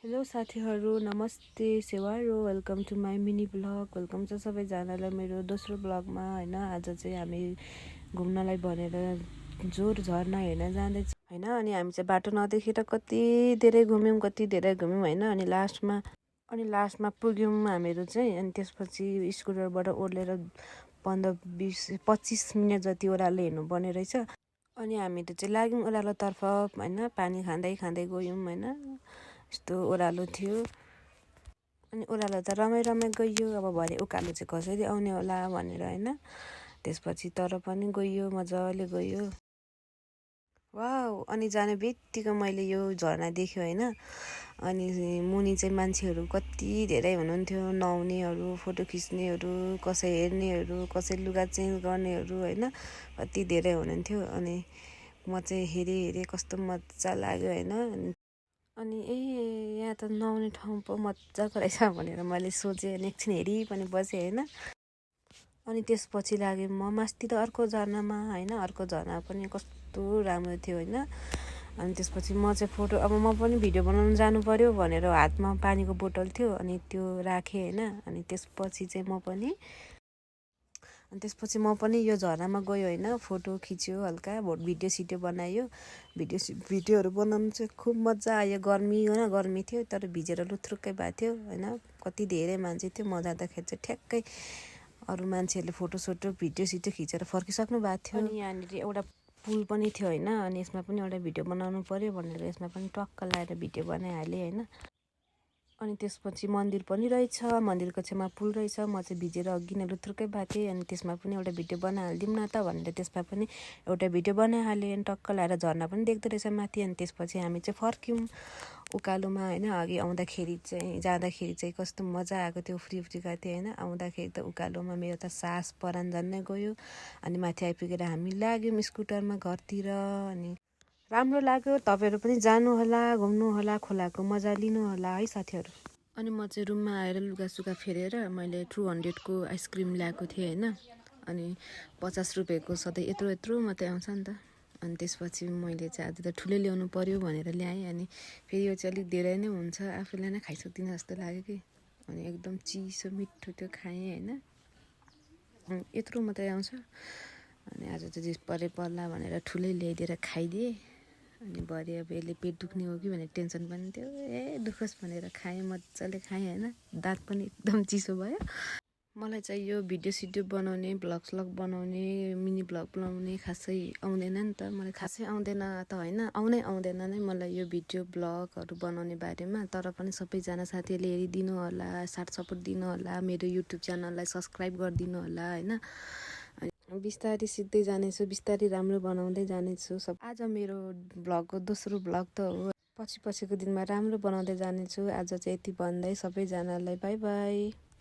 Hello साथीहरू, नमस्ते सेवारो, welcome to my mini blog. Welcome छ सबैजनालाई मेरो दोस्रो ब्लगमा होइन। आज चाहिँ हामी घुम्नलाई भनेर जोर झर्ना हेर्न जाँदैछौँ होइन। अनि हामी चाहिँ बाटो नदेखेर कति धेरै घुम्यौँ होइन। अनि लास्टमा पुग्यौँ हामीहरू चाहिँ। अनि त्यसपछि स्कुटरबाट ओर्लेर 15-20-25 मिनट जति ओह्रालो हेर्नुपर्ने रहेछ। अनि हामीहरू चाहिँ लाग्यौँ ओह्रालोतर्फ होइन। पानी खाँदै खाँदै गयौँ होइन। यस्तो ओह्रालो थियो। अनि ओह्रालो त रमाइ गइयो। अब भरे उकालो चाहिँ कसरी आउने होला भनेर होइन। त्यसपछि तर पनि गइयो, मजाले गइयो। वाउ! अनि जाने बित्तिकै मैले यो झरना देख्यो होइन। अनि मुनि चाहिँ मान्छेहरू कति धेरै हुनुहुन्थ्यो, नुहाउनेहरू, फोटो खिच्नेहरू, कसै हेर्नेहरू, कसै लुगा चेन्ज गर्नेहरू होइन। कति धेरै हुनुहुन्थ्यो। अनि म चाहिँ हेरेँ कस्तो मजा लाग्यो होइन। अनि यहाँ त नुहाउने ठाउँ पो मजाको रहेछ भनेर मैले सोचेँ। अनि एकछिन हेरी पनि बसेँ होइन। अनि त्यसपछि लागेँ म मास्तिर अर्को झरनामा होइन। अर्को झरना पनि कस्तो राम्रो थियो होइन। अनि त्यसपछि म चाहिँ अब म पनि भिडियो बनाउनु जानु पर्यो भनेर हातमा पानीको बोतल थियो अनि त्यो राखेँ होइन। अनि त्यसपछि चाहिँ म पनि यो झरनामा गयो होइन। फोटो खिच्यो, हल्का भिडियो सिडियो बनायो। भिडियोहरू बनाउनु चाहिँ खुब मजा आयो। गर्मी थियो तर भिजेर लुथ्रुक्कै भएको थियो होइन। कति धेरै मान्छे थियो। म जाँदाखेरि चाहिँ ठ्याक्कै अरू मान्छेहरूले फोटो भिडियो सिडियो खिचेर फर्किसक्नु भएको थियो। अनि यहाँनिर एउटा पुल पनि थियो होइन। अनि यसमा पनि एउटा भिडियो बनाउनु पर्यो भनेर यसमा पनि टक्क लगाएर भिडियो बनाइहालेँ होइन। अनि त्यसपछि मन्दिर पनि रहेछ। मन्दिरको छेउमा पुल रहेछ। म चाहिँ भिजेर अघि नै लुथ्रुक्कै भएको थिएँ। अनि त्यसमा पनि एउटा भिडियो बनाइहालिदिउँ न त भनेर त्यसमा पनि एउटा भिडियो बनाइहालेँ। अनि टक्क लगाएर झर्ना पनि देख्दो रहेछ माथि। अनि त्यसपछि हामी चाहिँ फर्क्यौँ उकालोमा होइन। अघि जाँदाखेरि चाहिँ कस्तो मजा आएको थियो। उफ्री गएको थियो होइन। आउँदाखेरि त उकालोमा मेरो त सास परान झन्नै गयो। अनि माथि आइपुगेर हामी लाग्यौँ स्कुटरमा घरतिर। अनि राम्रो लाग्यो। तपाईँहरू पनि जानुहोला, घुम्नुहोला, खोलाको मजा लिनुहोला है साथीहरू। अनि म चाहिँ रुममा आएर लुगासुगा फेरेर मैले 200को आइसक्रिम ल्याएको थिएँ होइन। अनि 50 रुपियाँको सधैँ यत्रो मात्रै आउँछ नि त। अनि त्यसपछि मैले चाहिँ आज त ठुलै ल्याउनु पर्यो भनेर ल्याएँ। अनि फेरि यो चाहिँ अलिक धेरै नै हुन्छ, आफूलाई नै खाइसक्दिनँ जस्तो लाग्यो कि। अनि एकदम चिसो मिठो त्यो खाएँ होइन। यत्रो मात्रै आउँछ। अनि आज चाहिँ पर्ला भनेर ठुलै ल्याइदिएर खाइदिएँ। अनि भरे अब यसले पेट दुख्ने हो कि भनेर टेन्सन पनि थियो। दुखोस् भनेर खाएँ, मजाले खाएँ होइन। दाँत पनि एकदम चिसो भयो। मलाई चाहिँ यो भिडियो सिडियो बनाउने, भ्लग बनाउने, मिनी भ्लग बनाउने खासै आउँदैन नि त। मलाई खासै आउँदैन त होइन। आउँदैन नै मलाई यो भिडियो भ्लगहरू बनाउने बारेमा। तर पनि सबैजना साथीहरूले हेरिदिनु होला, साथ सपोर्ट दिनु होला। मेरो युट्युब च्यानललाई सब्सक्राइब गरिदिनु होला होइन। बिस्तारै सिक्दै जानेछु, बिस्तारै राम्रो बनाउँदै जानेछु। आज मेरो भ्लगको दोस्रो भ्लग त हो। पछिको दिनमा राम्रो बनाउँदै जानेछु। आज चाहिँ यति भन्दै सबैजनालाई बाई बाई।